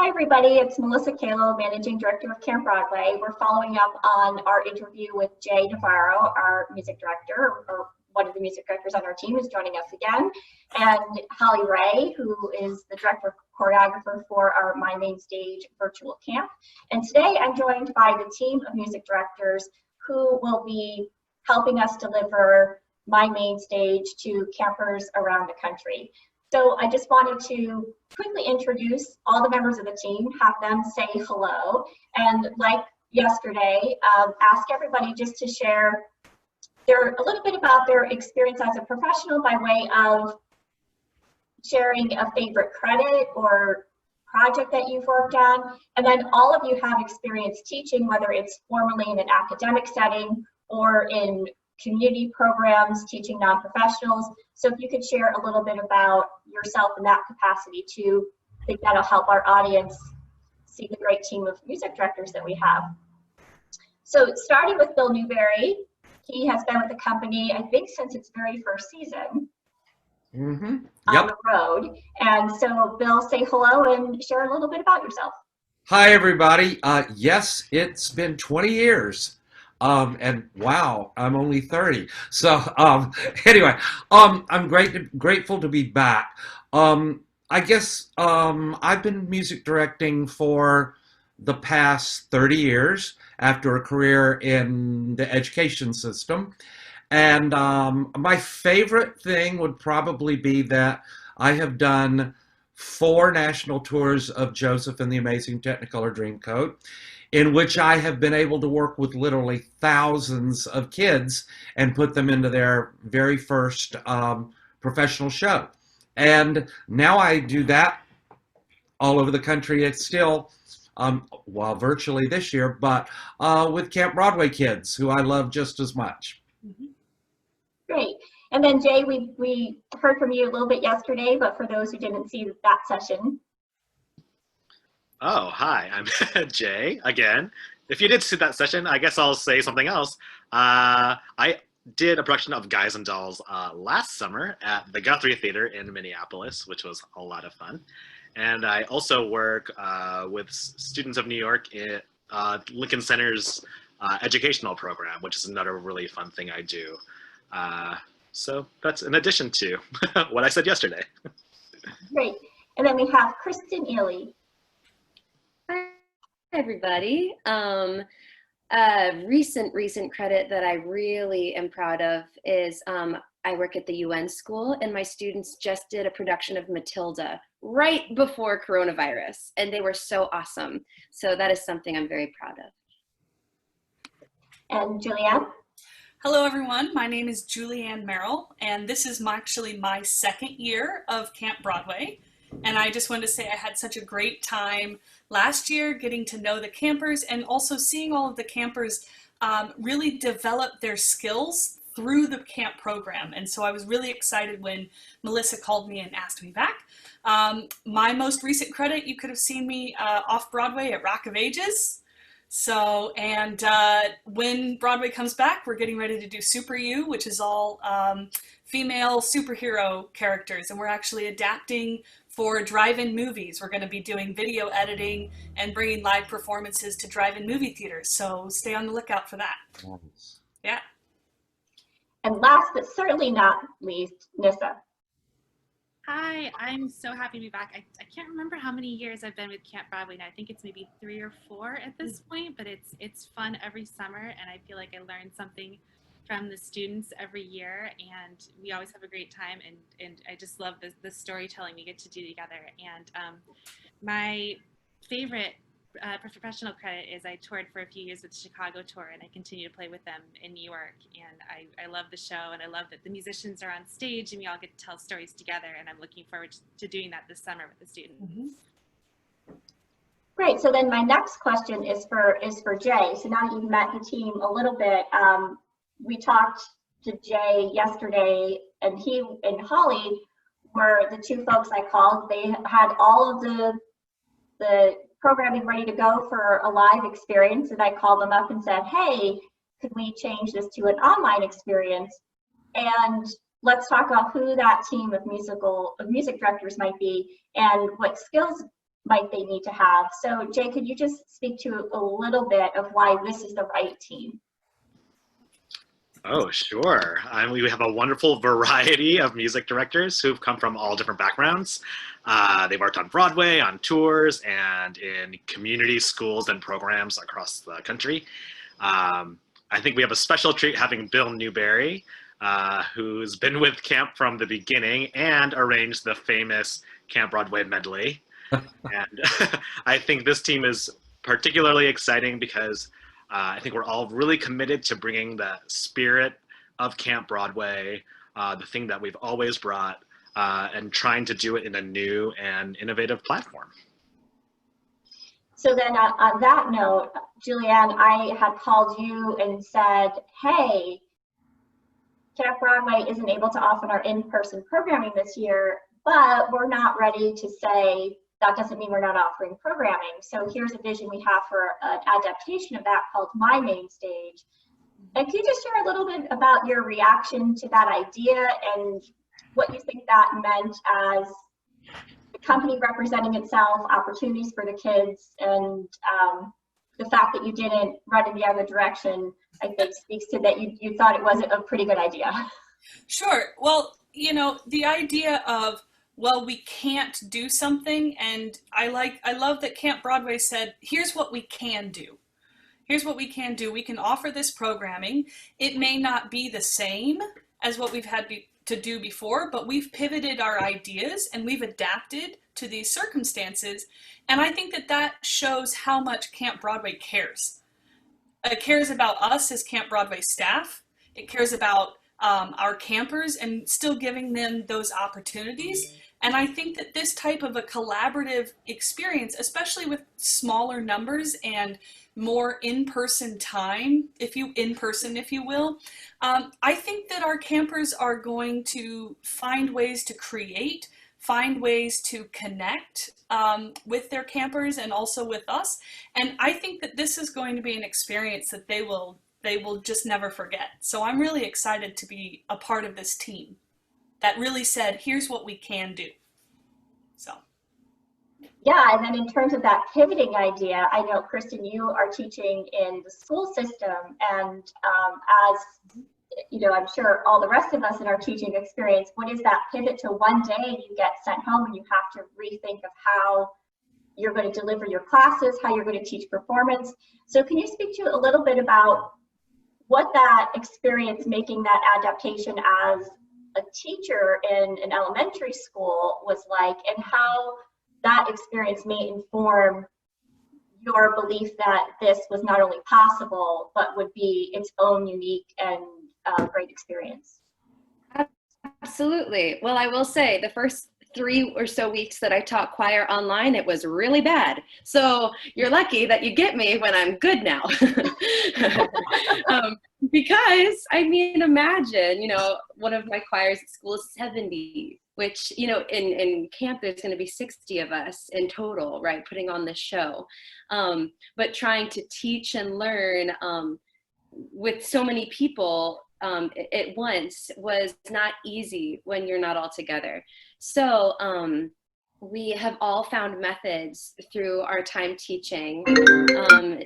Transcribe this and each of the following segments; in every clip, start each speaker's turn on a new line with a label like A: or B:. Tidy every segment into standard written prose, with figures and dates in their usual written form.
A: Hi, everybody. It's Melissa Kalo, Managing Director of Camp Broadway. We're following up on our interview with Jay Navarro, our music director, or one of the music directors on our team is joining us again, and Holly Ray, who is the director choreographer for our MyMainstage virtual camp. And today I'm joined by the team of music directors who will be helping us deliver MyMainstage to campers around the country. So I just wanted to quickly introduce all the members of the team, have them say hello, and like yesterday, ask everybody just to share a little bit about their experience as a professional by way of sharing a favorite credit or project that you've worked on. And then all of you have experience teaching, whether it's formally in an academic setting or in community programs, teaching non-professionals. So if you could share a little bit about yourself in that capacity too, I think that'll help our audience see the great team of music directors that we have. So starting with Bill Newberry, he has been with the company, I think, since its very first season on the road. And so Bill, say hello and share a little bit about yourself.
B: Hi, everybody. Yes, it's been 20 years. And wow, I'm only 30. So anyway, I'm grateful to be back. I guess I've been music directing for the past 30 years after a career in the education system. And my favorite thing would probably be that I have done 4 national tours of Joseph and the Amazing Technicolor Dreamcoat, in which I have been able to work with literally thousands of kids and put them into their very first professional show. And now I do that all over the country. It's still, well, virtually this year, but with Camp Broadway kids, who I love just as much.
A: Great. And then Jay, we heard from you a little bit yesterday, but for those who didn't see that session.
C: Oh, hi, I'm Jay again. If you did see that session, I guess I'll say something else. I did a production of Guys and Dolls last summer at the Guthrie Theater in Minneapolis, which was a lot of fun. And I also work with students of New York at Lincoln Center's educational program, which is another really fun thing I do. So that's in addition to what I said yesterday.
A: Great. And then we have Kristen Ely.
D: Hi, everybody. Recent credit that I really am proud of is I work at the UN school, and my students just did a production of Matilda right before coronavirus, and they were so awesome. So that is something I'm very proud of.
A: And Julianne?
E: Hello, everyone. My name is Julianne Merrill, and this is actually my second year of Camp Broadway. And I just wanted to say I had such a great time last year getting to know the campers and also seeing all of the campers really develop their skills through the camp program. And so I was really excited when Melissa called me and asked me back. My most recent credit, you could have seen me off Broadway at Rock of Ages. So, and when Broadway comes back, we're getting ready to do Super U, which is all female superhero characters. And we're actually adapting for drive-in movies. We're going to be doing video editing and bringing live performances to drive-in movie theaters. So stay on the lookout for that.
B: Nice.
E: Yeah.
A: And last but certainly not least, Nyssa.
F: Hi, I'm so happy to be back. I can't remember how many years I've been with Camp Broadway now. I think it's maybe 3 or 4 at this point, but it's fun every summer, and I feel like I learn something from the students every year, and we always have a great time, and I just love the storytelling we get to do together. And my favorite professional credit is I toured for a few years with the Chicago tour, and I continue to play with them in New York, and I love the show, and I love that the musicians are on stage and we all get to tell stories together, and I'm looking forward to doing that this summer with the students.
A: Great. So then my next question is for Jay. So now that you've met the team a little bit, we talked to Jay yesterday, and he and Holly were the 2 folks I called. They had all of the programming ready to go for a live experience, and I called them up and said, hey, could we change this to an online experience? And let's talk about who that team of music directors might be and what skills might they need to have? So Jay, could you just speak to a little bit of why this is the right team?
C: Oh, sure. We have a wonderful variety of music directors who've come from all different backgrounds. They've worked on Broadway, on tours, and in community schools and programs across the country. I think we have a special treat having Bill Newberry, who's been with camp from the beginning and arranged the famous Camp Broadway medley. And I think this team is particularly exciting because I think we're all really committed to bringing the spirit of Camp Broadway, the thing that we've always brought, and trying to do it in a new and innovative platform.
A: So then on that note, Julianne, I had called you and said, hey, Camp Broadway isn't able to offer our in-person programming this year, but we're not ready to say that doesn't mean we're not offering programming. So here's a vision we have for an adaptation of that called MyMainstage. And can you just share a little bit about your reaction to that idea and what you think that meant as the company representing itself, opportunities for the kids, and the fact that you didn't run in the other direction, I think speaks to that you thought it was a pretty good idea.
E: Sure. Well, you know, the idea of, well, we can't do something, and I love that Camp Broadway said, here's what we can do. Here's what we can do. We can offer this programming. It may not be the same as what we've had to do before, but we've pivoted our ideas and we've adapted to these circumstances. And I think that shows how much Camp Broadway cares. It cares about us as Camp Broadway staff. It cares about our campers and still giving them those opportunities. And I think that this type of a collaborative experience, especially with smaller numbers and more in-person time, if you will, I think that our campers are going to find ways to create, find ways to connect with their campers and also with us. And I think that this is going to be an experience that they will just never forget. So I'm really excited to be a part of this team that really said, here's what we can do. So.
A: Yeah, and then in terms of that pivoting idea, I know, Kristen, you are teaching in the school system, and as you know, I'm sure all the rest of us in our teaching experience, what is that pivot to one day you get sent home and you have to rethink of how you're going to deliver your classes, how you're going to teach performance. So can you speak to a little bit about what that experience making that adaptation as a teacher in an elementary school was like, and how that experience may inform your belief that this was not only possible, but would be its own unique and great experience?
D: Absolutely. Well, I will say the first 3 or so weeks that I taught choir online, it was really bad. So you're lucky that you get me when I'm good now. Because, I mean, imagine, you know, one of my choirs at school is 70, which, you know, in camp, there's going to be 60 of us in total, right, putting on this show. But trying to teach and learn with so many people at once was not easy when you're not all together. So we have all found methods through our time teaching to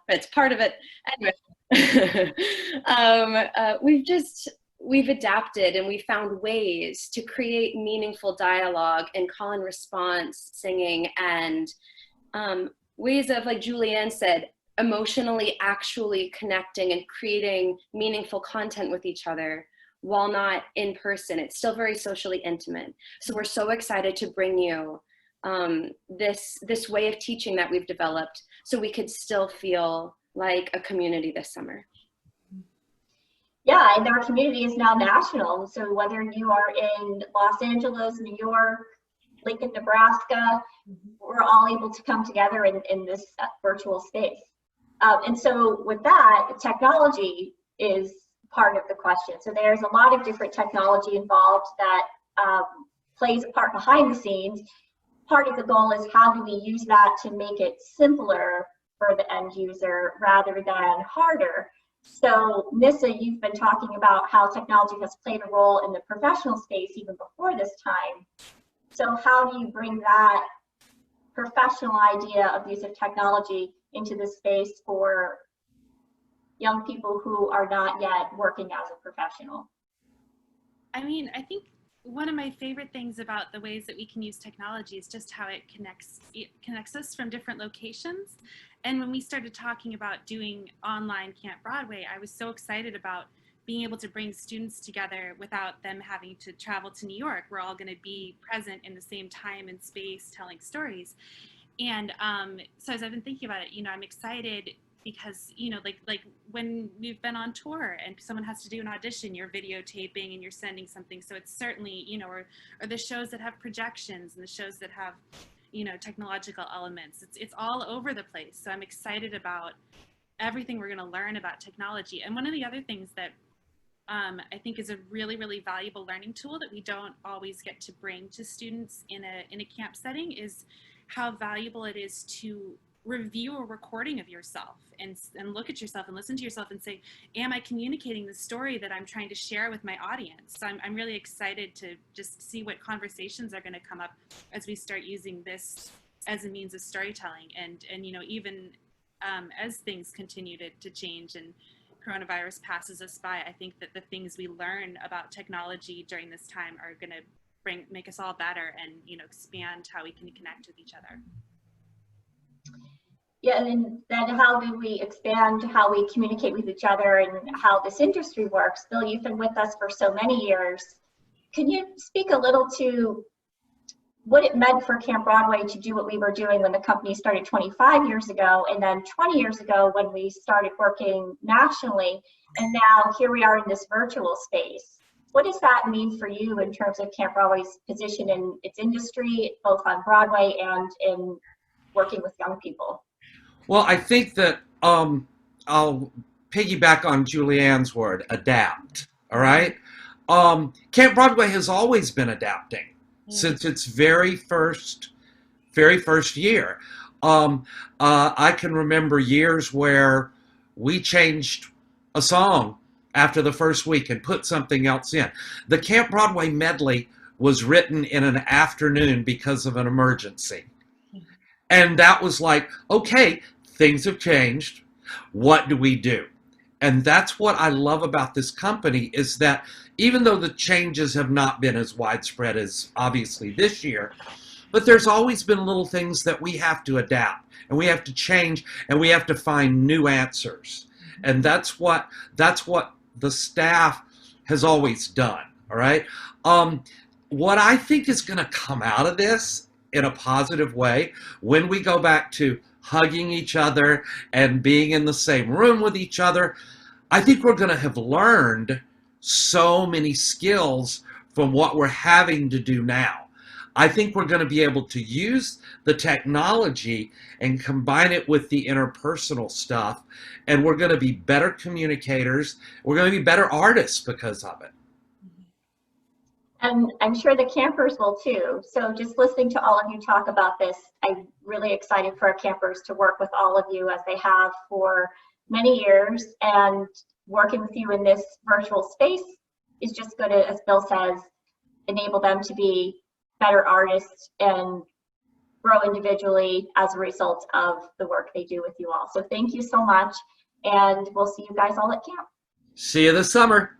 D: it's part of it. Anyway, we've adapted and we found ways to create meaningful dialogue and call and response singing, and ways of, like Julianne said, emotionally actually connecting and creating meaningful content with each other while not in person. It's still very socially intimate. So we're so excited to bring you this way of teaching that we've developed so we could still feel like a community this summer.
A: Yeah, and our community is now national. So whether you are in Los Angeles, New York, Lincoln, Nebraska, we're all able to come together in this virtual space. And so with that, technology is part of the question. So there's a lot of different technology involved that plays a part behind the scenes. Part of the goal is how do we use that to make it simpler for the end user rather than harder. So Nyssa, you've been talking about how technology has played a role in the professional space even before this time. So how do you bring that professional idea of use of technology into the space for young people who are not yet working as a professional?
F: I mean, I think one of my favorite things about the ways that we can use technology is just how it connects us from different locations. And when we started talking about doing online Camp Broadway, I was so excited about being able to bring students together without them having to travel to New York. We're all going to be present in the same time and space telling stories. And so as I've been thinking about it, you know, I'm excited because, you know, like when we've been on tour and someone has to do an audition, you're videotaping and you're sending something. So it's certainly, you know, or the shows that have projections and the shows that have, you know, technological elements. It's all over the place. So I'm excited about everything we're going to learn about technology. And one of the other things that I think is a really, really valuable learning tool that we don't always get to bring to students in a camp setting is how valuable it is to review a recording of yourself and look at yourself and listen to yourself and say, am I communicating the story that I'm trying to share with my audience? So I'm really excited to just see what conversations are going to come up as we start using this as a means of storytelling. And you know, even as things continue to change and coronavirus passes us by, I think that the things we learn about technology during this time are going to make us all better and, you know, expand how we can connect with each other.
A: Yeah, and then how do we expand how we communicate with each other and how this industry works? Bill, you've been with us for so many years. Can you speak a little to what it meant for Camp Broadway to do what we were doing when the company started 25 years ago, and then 20 years ago when we started working nationally, and now here we are in this virtual space? What does that mean for you in terms of Camp Broadway's position in its industry, both on Broadway and in working with young people?
B: Well, I think that I'll piggyback on Julianne's word, adapt. All right. Camp Broadway has always been adapting since its very first year. I can remember years where we changed a song after the first week and put something else in. The Camp Broadway medley was written in an afternoon because of an emergency. And that was like, okay, things have changed. What do we do? And that's what I love about this company is that even though the changes have not been as widespread as obviously this year, but there's always been little things that we have to adapt and we have to change and we have to find new answers. And that's what the staff has always done. All right. What I think is going to come out of this in a positive way when we go back to hugging each other and being in the same room with each other, I think we're going to have learned so many skills from what we're having to do now. I think we're going to be able to use the technology and combine it with the interpersonal stuff, and we're going to be better communicators. We're going to be better artists because of it.
A: And I'm sure the campers will too. So just listening to all of you talk about this, I'm really excited for our campers to work with all of you as they have for many years. And working with you in this virtual space is just going to, as Bill says, enable them to be better artists and grow individually as a result of the work they do with you all. So thank you so much. And we'll see you guys all at camp.
B: See you this summer.